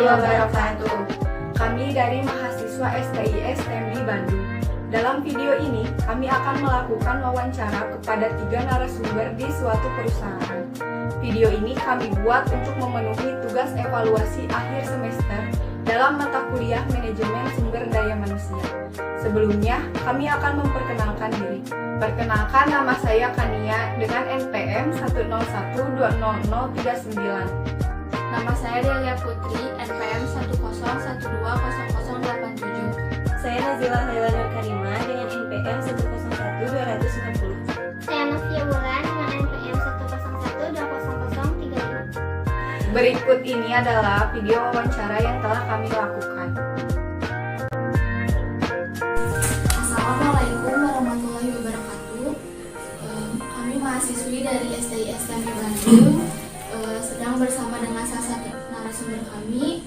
wabarakatuh. Kami dari mahasiswa STIS TEMBI Bandung. Dalam video ini, kami akan melakukan wawancara kepada 3 narasumber di suatu perusahaan. Video ini kami buat untuk memenuhi tugas evaluasi akhir semester dalam mata kuliah Manajemen Sumber Daya Manusia. Sebelumnya, kami akan memperkenalkan diri. Perkenalkan, nama saya Kania dengan NPM 101200039. Nama saya Delia Putri, NPM 101200087. Saya Nazila Hailana Karima dengan NPM 101260. Saya Novia Wulan dengan NPM 10120030. Berikut ini adalah video wawancara yang telah kami lakukan. Assalamualaikum warahmatullahi wabarakatuh. Kami mahasiswi dari STIS TEMBI Bandung. Sedang bersama dengan salah satu narasumber kami.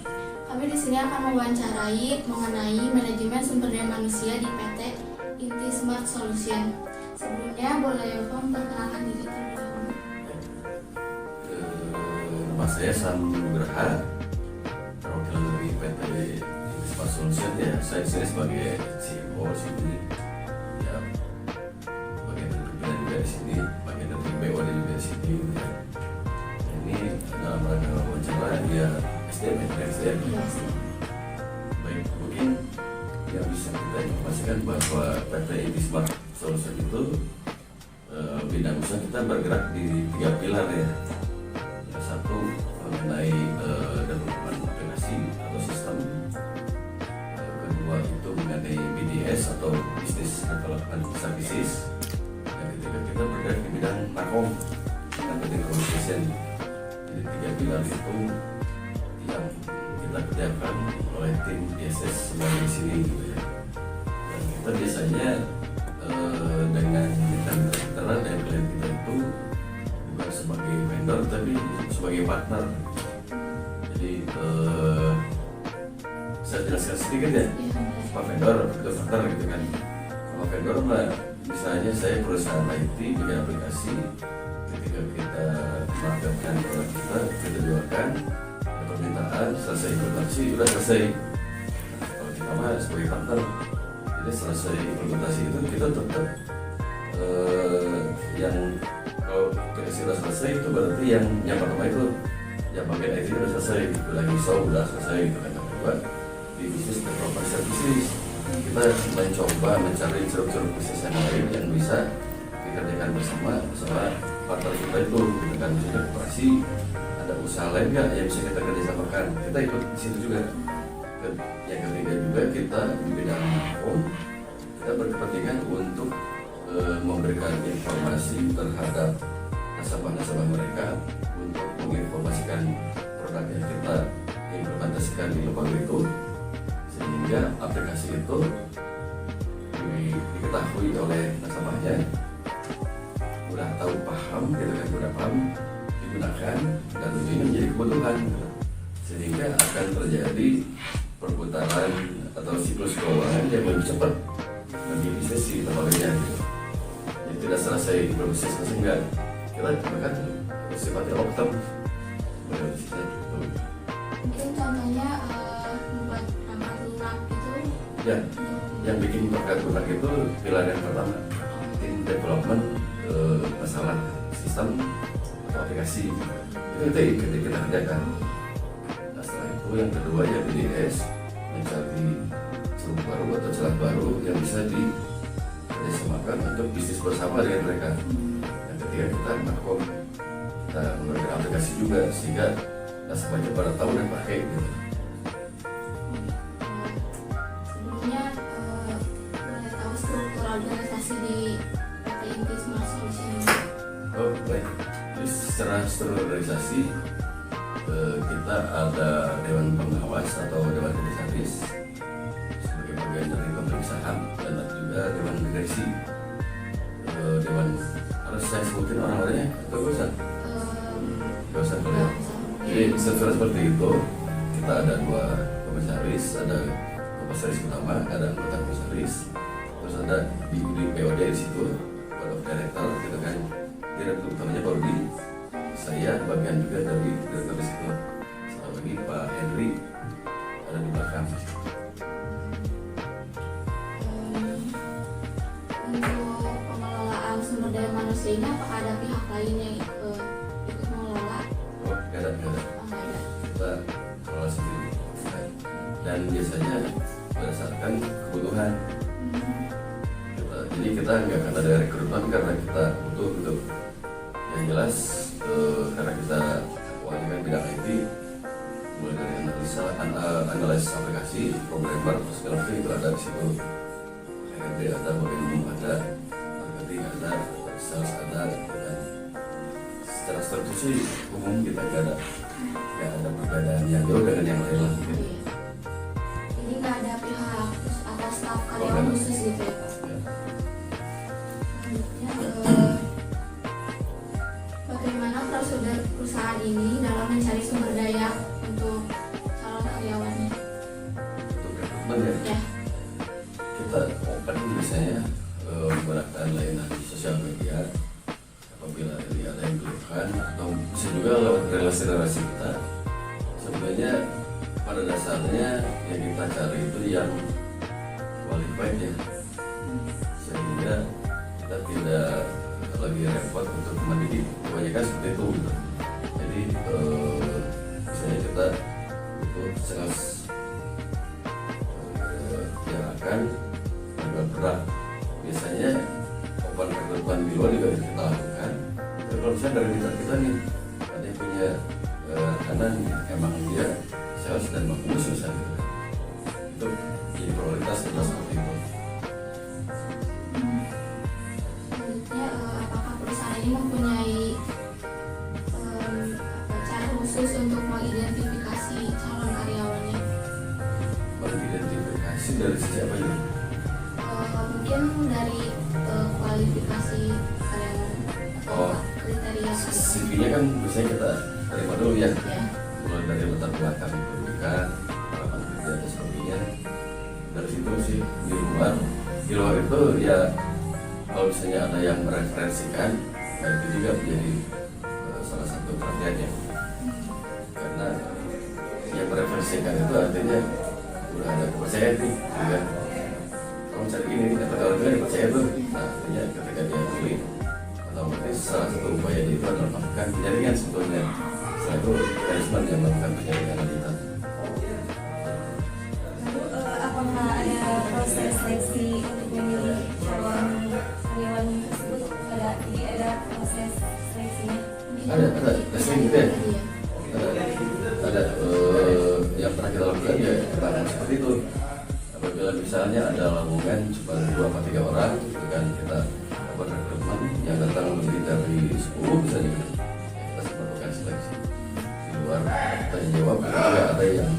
Kami di sini akan mewawancarai mengenai manajemen sumber daya manusia di PT Inti Smart Solution. Sebelumnya boleh memperkenalkan diri terlebih dahulu. Nama saya Sam Nugraha, perwakilan dari PT Inti Smart Solution. Ya, saya disini sebagai CEO sini. Ya, bagian dari pimpinan juga di sini, bagian dari BOD juga di sini. Ya. Ini dalam rangka wawancara dia SDM. Baik, mungkin yang bisa kita informasikan bahwa PT Inti Smart Solution itu bidang usaha kita bergerak di 3 pilar ya. Yang satu mengenai development aplikasi atau sistem. Kedua itu mengenai BDS atau Business Development Services. Yang ketiga kita bergerak di bidang markom, marketing communication. Jadi 3 pilar itu yang kita kerjakan oleh tim ISS sebagai di sini gitu ya. Dan kita biasanya dengan mitra dan klien kita itu bukan sebagai vendor tapi sebagai partner. Jadi saya jelaskan sedikit ya. Apa vendor itu partner gitu kan. Kalau vendor mah misalnya saya perusahaan IT bikin aplikasi, ketika kita marketkan produk kita jualkan, permintaan selesai implementasi udah selesai. Kalau kita mah sebagai partner, jadi selesai implementasi itu kita tetap yang kalau kita sudah selesai itu berarti yang pertama itu yang bagian IT udah selesai, udah install udah selesai gitu kan. Kedua di bisnis development services kita mencoba mencari ceruk-ceruk bisnis yang lain yang bisa dikerjakan bersama partner kita itu dengan misalnya operasi, ada usaha lain nggak yang bisa kita kerjasamakan, kita ikut di situ juga. Yang ketiga juga kita di bidang markom kita berkepentingan untuk memberikan informasi terhadap nasabah-nasabah mereka untuk menginformasikan produk yang kita implementasikan di lembaga itu sehingga aplikasi itu diketahui oleh nasabahnya, udah tahu paham gitu kan, udah paham digunakan dan tentunya menjadi kebutuhan sehingga akan terjadi perputaran atau siklus keuangan yang lebih cepat bagi bisnis di tempatnya gitu. Jadi tidak selesai bisnis sehingga kita bahkan sifatnya long term gitu. Mungkin contohnya membuat perangkat lunak gitu. Ya, yang bikin perangkat lunak itu pilar yang pertama, tim development masalah sistem atau aplikasi itu kita kerjakan. Nah, setelah itu yang kedua ya BDS, mencari ceruk baru atau celah baru yang bisa dikerjasamakan untuk bisnis bersama dengan mereka. Yang ketiga kita markom, kita memberikan aplikasi juga sehingga nasabahnya pada tahu dan pakai gitu. Sebelumnya boleh tahu struktur organisasi di PT Inti Smart Solution ini? Oh baik, jadi secara struktur organisasi kita ada dewan pengawas atau dewan komisaris sebagai bagian dari pemilik saham dan juga dewan direksi. Dewan harus saya sebutin orang-orangnya atau gak usah? Gak usah boleh. Jadi secara seperti itu kita ada 2 komisaris, ada komisaris utama, ada anggota komisaris, terus ada di BOD di situ, board of director gitu kan. Direktur utamanya Paudi, saya bagian juga dari direktur di situ. Satu lagi Pak Henry ini apakah ada pihak lain yang ikut mengelola? Oh, nggak ada. Oh, nggak ada. Kita kelola sendiri. Dan biasanya berdasarkan kebutuhan. Jadi kita nggak akan ada rekrutmen karena kita butuh untuk yang jelas karena kita awalnya kan bidang IT, mulai dari analis aplikasi, programmer, terus segala macam itu ada di situ. HRD ada, bagian ada, marketing ada, sales ada, dan secara struktur sih umum kita nggak ada perbedaan yang jauh dengan yang lain lah. Gitu. Iya. Jadi nggak ada pihak atau staf Oh, karyawan nggak ada. khusus gitu ya Pak? Ya. Selanjutnya, bagaimana prosedur perusahaan ini dalam mencari sumber daya untuk calon karyawannya? Untuk rekrutmen ya. Ya, Kita open biasanya menggunakan layanan sosial media apabila ada yang diperlukan atau bisa juga lewat relasi-relasi kita. Sebenarnya pada dasarnya yang kita cari itu yang qualified ya, sehingga kita tidak lagi repot untuk mendidik, kebanyakan seperti itu gitu. Jadi misalnya kita butuh sales yang akan bergerak, biasanya open rekrutmen di luar juga kita lakukan. Tapi kalau misalnya dari kita nih ada yang punya rekanan emang dia sales dan bagus misalnya gitu. Itu jadi prioritas kita seperti itu. selanjutnya apakah perusahaan ini mempunyai cara khusus untuk mengidentifikasi calon karyawannya? Mengidentifikasi dari sisi apa ini? Mungkin dari kualifikasi karyawan atau Oh. kriteria karyawan. CV-nya kan biasanya kita terima dulu ya, Ya. mulai dari latar belakang pendidikan, pengalaman kerja dan sebagainya. Dari situ sih di luar itu ya kalau misalnya ada yang mereferensikan, nah itu juga menjadi salah satu kriteria. Karena yang mereferensikan itu artinya udah ada kepercayaan nih, juga kalau cari ini kata orang itu dipercaya tuh, nah artinya ketika dia pilih otomatis salah satu upaya itu adalah melakukan penjaringan sebetulnya. Setelah itu manajemen yang melakukan penjaringan kita. Lalu apakah ada proses seleksi untuk memilih calon karyawan tersebut? Jadi ada proses seleksinya? Ada testing gitu ya. Iya. Ada yang pernah kita lakukan ya bahkan seperti itu. Apabila misalnya ada lowongan cuma 2 atau 3 orang, kan kita buat rekrutmen yang datang lebih dari 10 misalnya, kita melakukan seleksi di luar. Kita jawab juga ada yang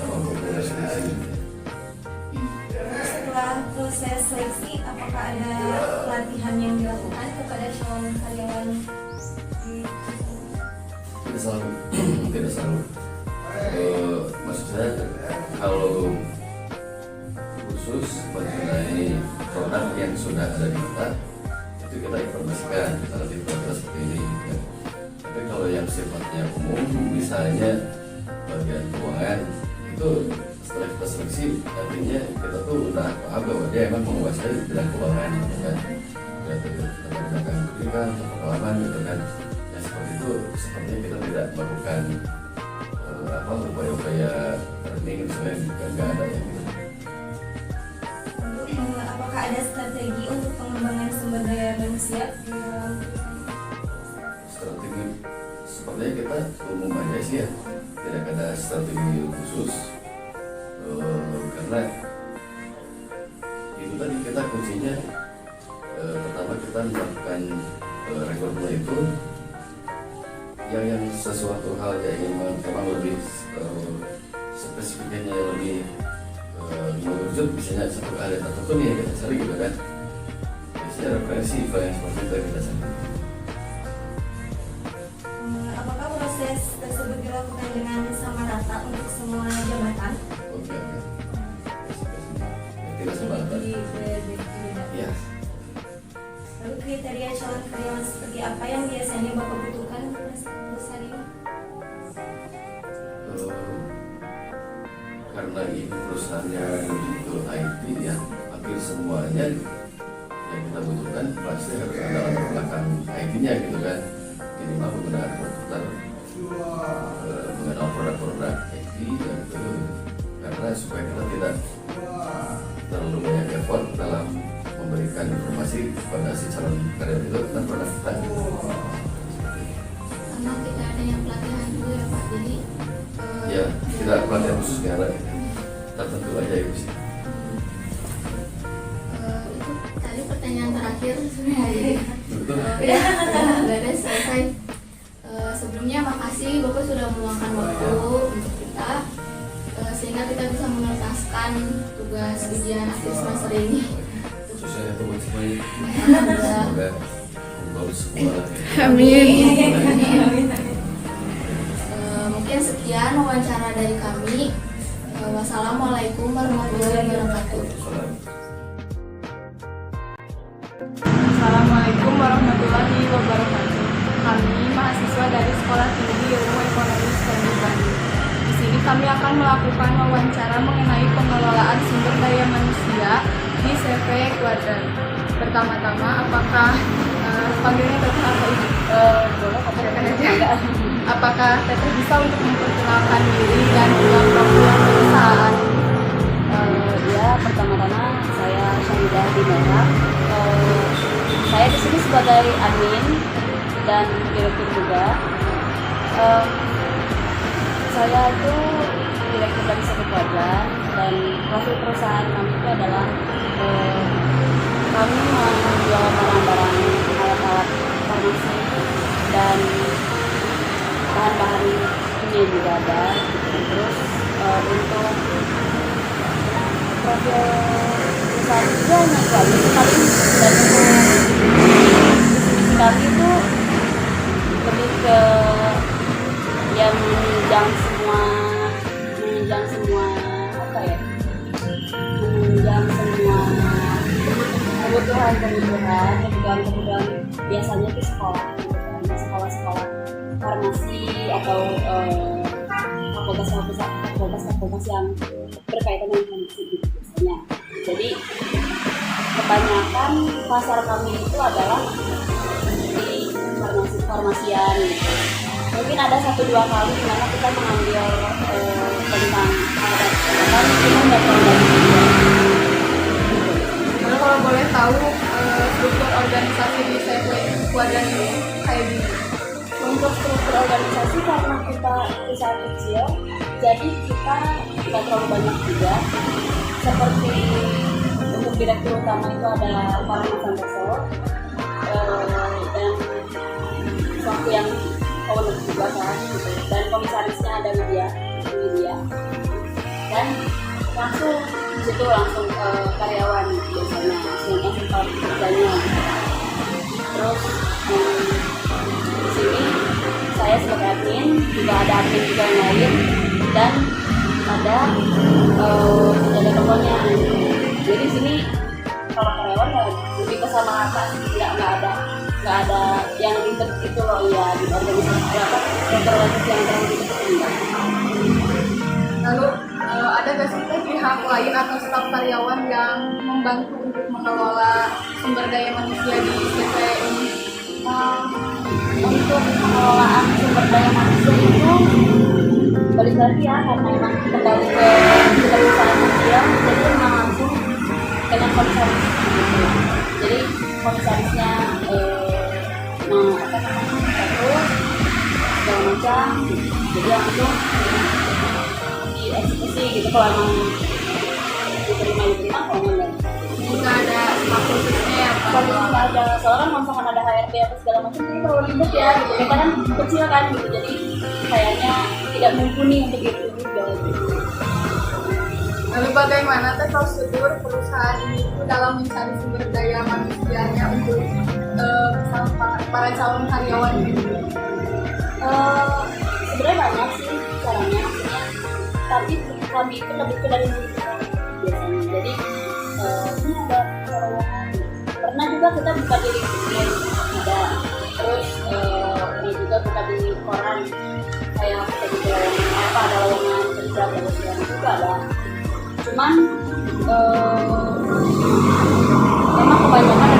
mampu seleksi. Setelah proses seleksi, apakah ada pelatihan yang dilakukan kepada calon karyawan? Tidak selalu. Maksud saya kalau khusus mengenai produk yang sudah ada di kita itu kita informasikan kita lebih kita seperti ini ya. Tapi kalau yang sifatnya umum misalnya bagian keuangan itu setelah kita seleksi artinya kita tuh udah paham bahwa dia emang menguasai bidang keuangan gitu kan ya, kita menggunakan pendidikan pengalaman gitu kan ya, seperti itu sepertinya kita tidak melakukan upaya-upaya training misalnya nggak ada yang gitu. Lalu apakah ada strategi untuk pengembangan sumber daya manusia di dalam Strategi sepertinya kita umum aja sih ya, tidak ada strategi khusus karena itu tadi kita kuncinya pertama kita melakukan rekrutmen itu yang sesuatu hal yang memang lebih spesifiknya lebih mewujud misalnya satu kali tertentu nih yang kita cari gitu kan biasanya referensi yang seperti itu yang kita cari. apakah proses tersebut dilakukan dengan sama rata untuk semua jabatan? Oke. Tidak sama rata. Beda-beda. Ya. Lalu kriteria calon karyawan seperti apa yang biasanya Bapak butuhkan untuk perusahaan ini? Karena ini perusahaan yang itu IT ya, hampir semuanya yang kita butuhkan pasti harus ada latar belakang IT-nya gitu kan, minimal penggunaan komputer, mengenal produk-produk IT dan itu, karena supaya kita tidak terlalu banyak effort dalam memberikan informasi kepada si calon karyawan itu tentang produk kita. Karena tidak ada yang pelatihan dulu ya Pak, jadi Ya, tidak pelatihan khusus karena tertentu aja itu sih. itu tadi pertanyaan terakhir sebenarnya. Betul. Ya, udah selesai. Sebelumnya makasih Bapak sudah meluangkan waktu untuk kita sehingga kita bisa menuntaskan tugas ujian akhir semester ini. Khususnya untuk semuanya. Alhamdulillah. Semoga lulus semua. Amin. Mungkin sekian wawancara dari kami. Wassalamualaikum warahmatullahi wabarakatuh. Assalamualaikum warahmatullahi wabarakatuh. Kami mahasiswa dari Sekolah Tinggi Ilmu Ekonomi STEMI Bandung. Di sini kami akan melakukan wawancara mengenai pengelolaan sumber daya manusia di CV Kuadran. Pertama-tama, apakah panggilnya Teteh atau Ibu? Boleh, silakan aja. Apakah Teteh bisa untuk memperkenalkan diri dan juga profil perusahaan? Ya, pertama-tama saya Syahidah Dinora. Saya di sini sebagai admin dan direktur juga. Saya itu direktur dari satu Kuadran dan profil perusahaan kami itu adalah kami menjual barang-barang alat-alat farmasi dan bahan-bahan kimia juga ada. Terus untuk profil perusahaan juga hanya itu aja sih paling, dan untuk kami itu lebih ke yang menunjang semua apa ya, menunjang semua kebutuhan biasanya di sekolah gitu kan, sekolah farmasi atau fakultas yang berkaitan dengan farmasi gitu biasanya. Jadi kebanyakan pasar kami itu adalah di farmasian gitu. Mungkin ada 1-2 kali di mana kita mengambil tentang alat kesehatan, cuma nggak terlalu banyak juga. Nah, kalau boleh tahu struktur organisasi di CV Kuadran ini kayak gini? Untuk struktur organisasi, karena kita perusahaan kecil, jadi kita tidak terlalu banyak juga. Seperti untuk direktur utama itu adalah Farhan Santoso, dan suatu yang owner juga kan, gitu. Dan komisarisnya ada Widya, dan langsung karyawan biasanya yang tempat kerjanya. Terus di sini saya sebagai admin, juga ada admin juga yang lain, dan ada tokonya. Jadi di sini kalau karyawan lebih ke sama rata, nggak ada yang ribet itu loh ya di organisasi apa organisasi yang terlalu ribet itu enggak. Lalu ada nggak sih pihak lain atau staf karyawan yang membantu untuk mengelola sumber daya manusia di CV ini? Untuk pengelolaan sumber daya manusia itu balik lagi ya, karena memang kembali ke perusahaan kecil, jadi memang langsung dengan komisaris gitu. Jadi komisarisnya terus segala macam, jadi langsung dieksekusi gitu. Kalau emang diterima, kalau enggak Jika ada staf khususnya ya Pak? kalau nggak ada, soalnya kan kalau misalkan ada HRD atau segala macam jadi terlalu ribet ya gitu. Kita kan kecil kan gitu, jadi kayaknya tidak mumpuni untuk itu juga gitu. Lalu bagaimana prosedur perusahaan ini dalam mencari sumber daya manusianya untuk para calon karyawan ini? Sebenarnya banyak sih caranya, maksudnya, tapi kami itu lebih ke dari mulut biasanya. Jadi ini ada lowongan, pernah juga kita buka di LinkedIn ada, terus ini juga buka di koran kayak kita di lowongan apa, ada lowongan kerja dan juga ada. Cuman memang kebanyakan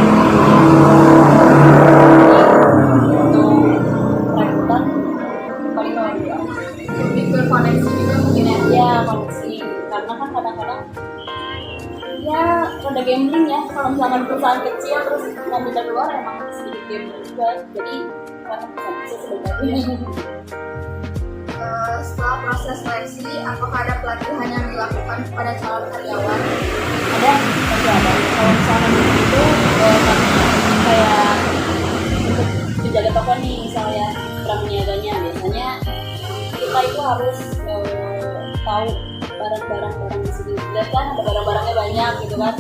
karena kan kadang-kadang ya rada gambling ya, kalau misalkan perusahaan kecil terus mau minta keluar emang sedikit gambling juga, jadi karena bisa sebenarnya. Setelah proses seleksi, apakah ada pelatihan yang dilakukan kepada calon karyawan? Ada, pasti ada. Kalau misalkan itu kayak untuk menjaga toko nih, misalnya niaganya, biasanya kita itu harus tahu barang-barang di sini. Lihat kan ada barang-barangnya banyak gitu kan.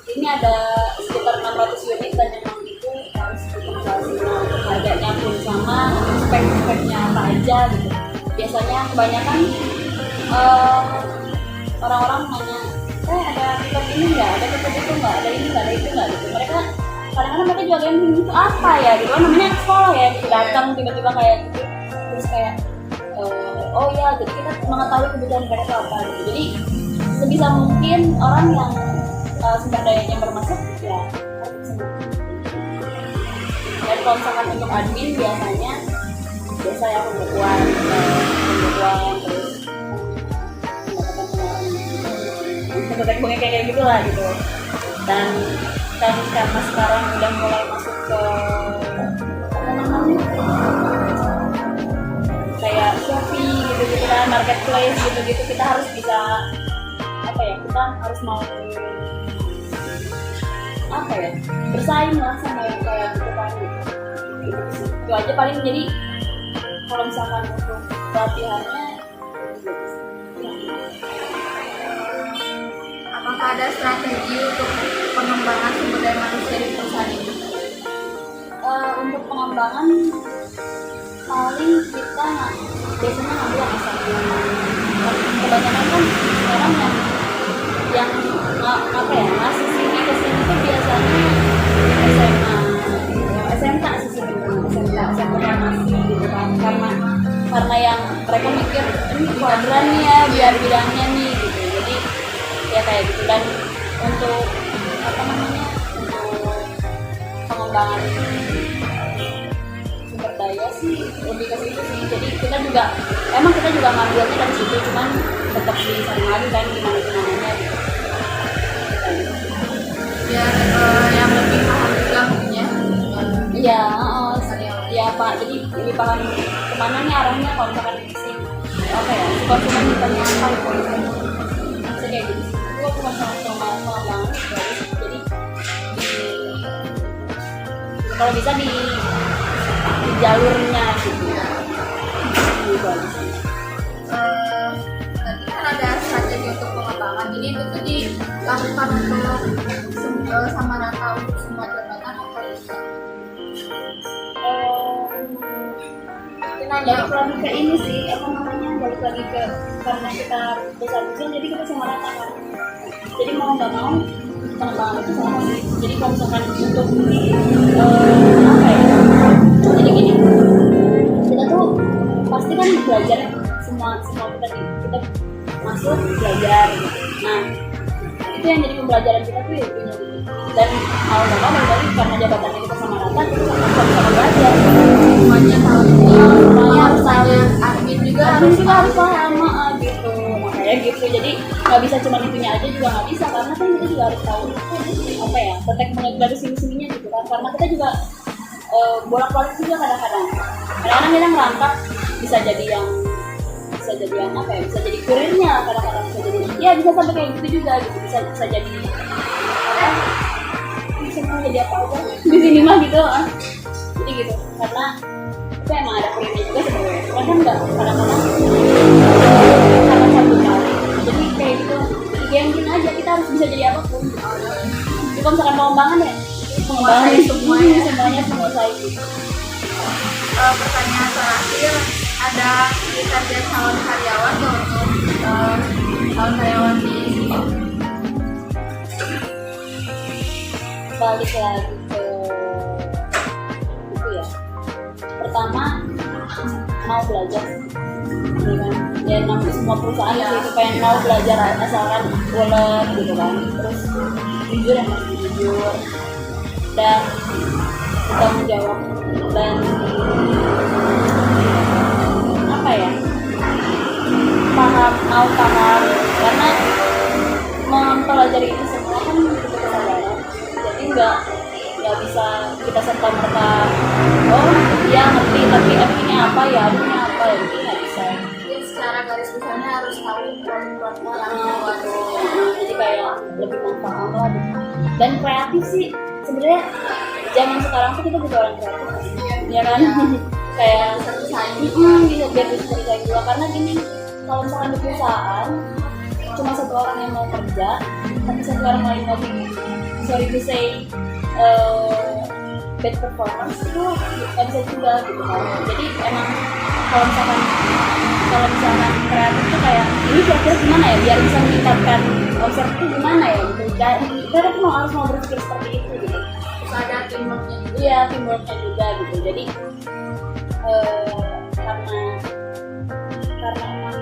Ini ada sekitar 600 unit dan memang itu harus dikonsumsi. Nah, harganya pun sama, spek-speknya apa aja gitu. Biasanya kebanyakan orang-orang nanya, ada tiket ini nggak, ada tiket itu nggak, ada ini nggak, ada itu nggak gitu. Mereka kadang-kadang mereka juga kayak itu apa ya gitu kan, namanya sekolah ya, gitu datang tiba-tiba kayak gitu, terus kayak oh ya, jadi kita mengetahui kebutuhan mereka apa gitu. Jadi sebisa mungkin orang yang sumber dayanya bermasuk ya harus semua. Dan kalau misalkan untuk admin biasanya biasa ya pembukuan terus pendapatan kayak gitu lah gitu. Dan karena sekarang udah mulai masuk ke apa namanya kayak Shopee gitu kan, marketplace gitu kita harus bisa apa ya, kita harus mau apa ya, bersaing lah sama yang kayak gitu kan gitu. Itu aja paling. Jadi kalau misalkan untuk pelatihannya, Apakah ada strategi untuk pengembangan sumber daya manusia di perusahaan ini? untuk pengembangan paling kita biasanya ngambil yang S1. Kebanyakan kan sekarang yang apa ya, ngasih CV ke sini tuh biasanya SMA, SMK sih sebenarnya, SMK masih gitu kan, karena yang mereka mikir ini kuadran nih ya biar bidangnya nih gitu, jadi ya kayak gitu. Dan untuk apa namanya, untuk pengembangan sumber daya sih lebih ke situ sih. Jadi kita juga ngambilnya dari situ, cuman tetap disaring lagi kan gimana nya gitu. Biar yang lebih paham juga mungkin ya. Iya, ya Pak. Jadi lebih paham kemana nih arahnya kalau misalkan si apa ya, si konsumen ditanya apa gitu. Bisa kayak gitu. Itu aku pengembangan jadi kalau bisa di jalurnya gitu. Gitu aja sih. Nanti kan ada strategi untuk pengembangan. Jadi itu tuh dilakukan untuk sama rata untuk semua jabatan atau tidak? Balik lagi ke ini sih, apa namanya, balik lagi ke karena kita besar-besar jadi kita sama rata kan. Jadi mau nggak mau pengembangan itu sama sih. Jadi kalau misalkan untuk apa ya, jadi gini, kita tuh pasti kan belajar semua kita masuk belajar gitu. Nah itu yang jadi pembelajaran kita tuh ya punya gitu. Dan mau nggak mau balik karena jabatannya kita sama rata, kita sama belajar Semuanya tahu. semuanya harus tahu. Admin juga Admin juga harus paham gitu, makanya gitu. Jadi nggak bisa cuma itunya aja juga nggak bisa, karena kan kita juga harus tahu apa ya, praktek dari sini-sininya gitu kan. Karena kita juga bolak-balik juga kadang-kadang kita ngerangkap bisa jadi yang apa ya, bisa jadi kurirnya, kadang-kadang bisa jadi ya bisa sampai kayak gitu juga gitu, bisa jadi apa, bisa jadi apa aja di sini mah gitu. Jadi gitu, karena itu emang ada kurirnya juga sebenarnya, cuman kan nggak kadang-kadang karena satu kali jadi kayak gitu. Jadi gengkin aja, kita harus bisa jadi apapun. Jadi kalau misalkan pengembangan ya pengembangan semuanya menguasai gitu. Pertanyaan terakhir, ada kriteria calon karyawan tuh untuk calon karyawan di sini? Balik lagi ke itu ya, pertama mau belajar gitu kan ya, namanya semua perusahaan gitu pengen mau belajar asalkan ulet gitu kan. Terus jujur, yang masih jujur dan bertanggung jawab, dan apa ya, mau paham karena mempelajari ini semua kan butuh kesabaran. Jadi nggak bisa kita serta merta oh dia ngerti tapi ini apa ya ini apa ya gitu nggak bisa. Jadi secara garis besarnya harus tahu produk yang Jadi kayak lebih manfaat lah gitu. Dan kreatif sih sebenarnya zaman sekarang tuh kita butuh orang kreatif ya kan kayak bisa biar bisa bersaing juga karena gini kalau misalkan di perusahaan cuma satu orang yang mau kerja tapi satu orang lain mau sorry to say bad performance itu nggak bisa juga gitu kan. Jadi emang kalau misalkan kreatif tuh kayak ini kira-kira gimana ya biar bisa meningkatkan omset itu gimana ya gitu. Dan kita tuh harus mau berpikir seperti itu gitu. terus ada teamworknya juga. Iya teamworknya juga gitu. Jadi karena emang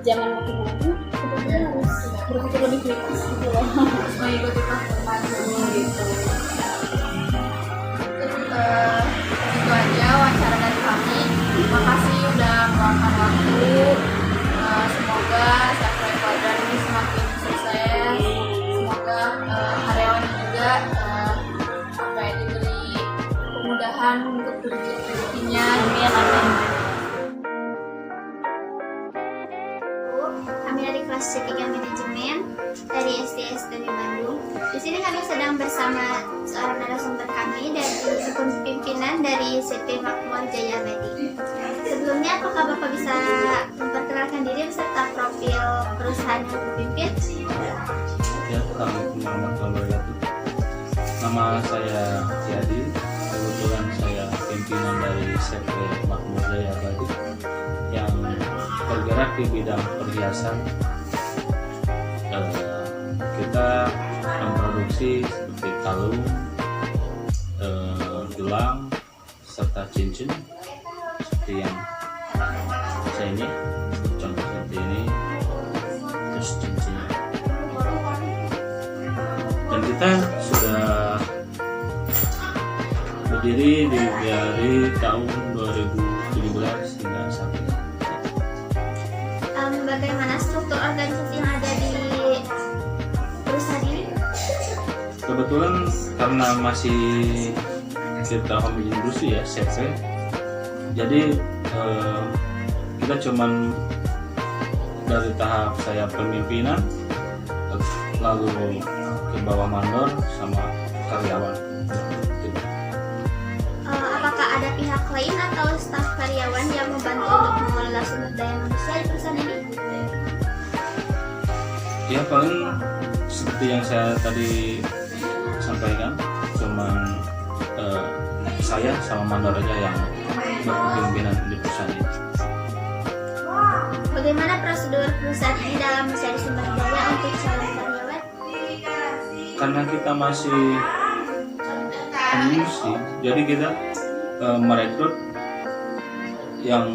zaman makin maju kita harus berpikir lebih kritis gitu loh. Harus mengikuti perkembangan gitu. Itu aja wawancara dari kami. Terima kasih udah meluangkan waktu. Semoga Safra Quadran ini semakin sukses. Semoga karyawannya juga diberi kemudahan untuk rezekinya. Amin. Kami dari kelas C3 Manajemen dari STMB Bandung. Di sini kami sedang bersama seorang narasumber kami dari pimpinan dari CP Makmur Jaya Badi. Sebelumnya, apakah Bapak bisa memperkenalkan diri beserta profil perusahaan yang dipimpin? Ya, Assalamualaikum warahmatullahi wabarakatuh. Nama saya Yadi. Kebetulan saya pimpinan dari CP Makmur Jaya Badi yang bergerak di bidang perhiasan. Kita memproduksi seperti kalung, gelang, serta cincin seperti yang saya ini, contoh seperti ini, terus cincinnya. Dan kita sudah berdiri dari tahun 2017 hingga saat ini. Bagaimana struktur organisasi yang ada di perusahaan ini? Kebetulan karena masih kita home industry ya, CP, jadi kita cuman dari tahap saya pemimpinan lalu ke bawah mandor sama karyawan. Apakah ada pihak lain atau staf karyawan yang membantu untuk mengelola sumber daya manusia di perusahaan ini? Ya paling seperti yang saya tadi sampaikan, cuman saya sama mandor aja yang berpimpinan di perusahaan ini. Bagaimana prosedur perusahaan ini dalam mencari sumber daya untuk calon karyawan? Karena kita masih industri, jadi kita merekrut yang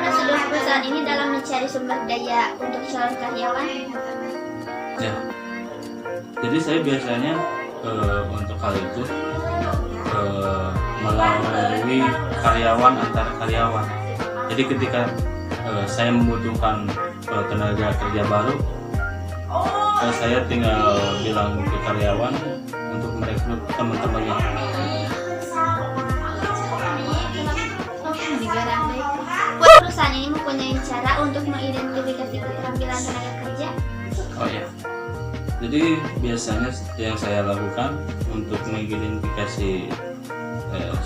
Prosedur perusahaan ini dalam mencari sumber daya untuk calon karyawan? ya. Jadi saya biasanya untuk hal itu melalui karyawan antar karyawan. Jadi ketika saya membutuhkan tenaga kerja baru, saya tinggal bilang ke karyawan untuk merekrut teman-temannya. Perusahaan ini mempunyai cara untuk mengidentifikasi keterampilan tenaga kerja? Oh ya. Jadi biasanya yang saya lakukan untuk mengidentifikasi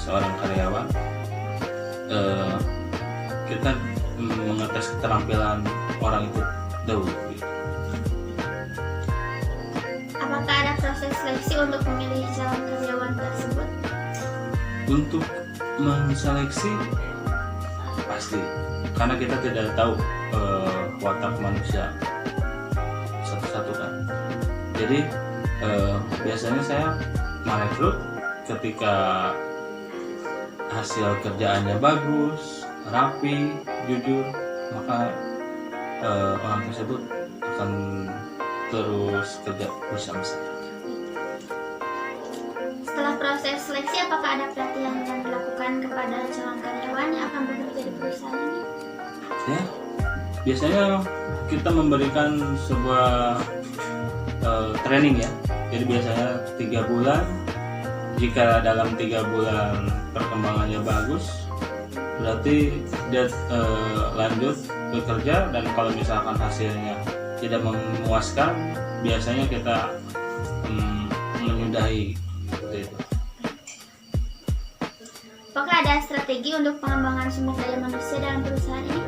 seorang karyawan, kita mengetes keterampilan orang itu dahulu. Apakah ada proses seleksi untuk memilih calon karyawan tersebut? Untuk menseleksi pasti, karena kita tidak tahu watak manusia satu-satu kan. Jadi biasanya saya merekrut ketika hasil kerjaannya bagus, rapi, jujur, maka orang tersebut akan terus kerja bersama saya. Setelah proses seleksi, apakah ada pelatihan yang dilakukan berikan kepada calon karyawan yang akan bekerja di perusahaan ini? Ya, biasanya kita memberikan sebuah training ya. Jadi biasanya 3 bulan. Jika dalam 3 bulan perkembangannya bagus, berarti dia lanjut bekerja, dan kalau misalkan hasilnya tidak memuaskan, biasanya kita menyudahi seperti itu. Apakah ada strategi untuk pengembangan sumber daya manusia dalam perusahaan ini?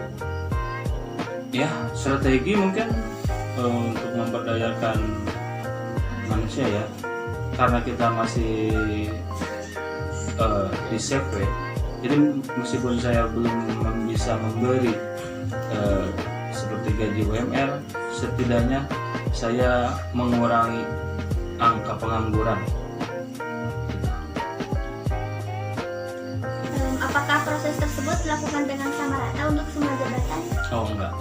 Ya, strategi mungkin untuk memberdayakan manusia ya, karena kita masih di CV, jadi meskipun saya belum bisa memberi seperti gaji UMR, setidaknya saya mengurangi angka pengangguran. Apakah proses tersebut dilakukan dengan sama rata untuk semua jabatan? Oh enggak,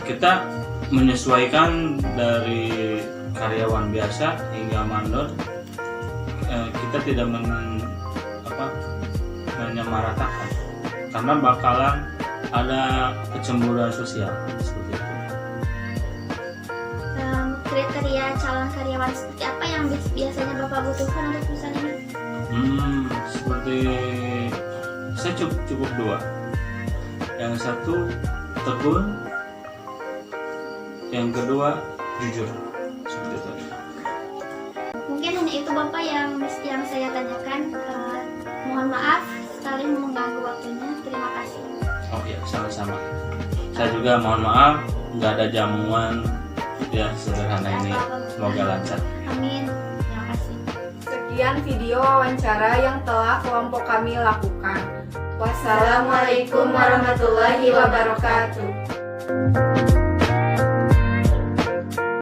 kita menyesuaikan dari karyawan biasa hingga mandor. Kita tidak menyamaratakan, karena bakalan ada kecemburuan sosial seperti itu. Kriteria calon karyawan seperti apa yang biasanya Bapak butuhkan untuk perusahaan ini? Seperti saya cukup 2. Yang satu tekun, yang kedua jujur, seperti itu. Mungkin hanya itu Bapak yang saya tanyakan. Mohon maaf sekali mengganggu waktunya. Terima kasih. Oh ya, sama-sama. Saya juga mohon maaf nggak ada jamuan ya, sederhana ini. Semoga lancar. Amin. Terima kasih. Sekian video wawancara yang telah kelompok kami lakukan. Wassalamualaikum warahmatullahi wabarakatuh.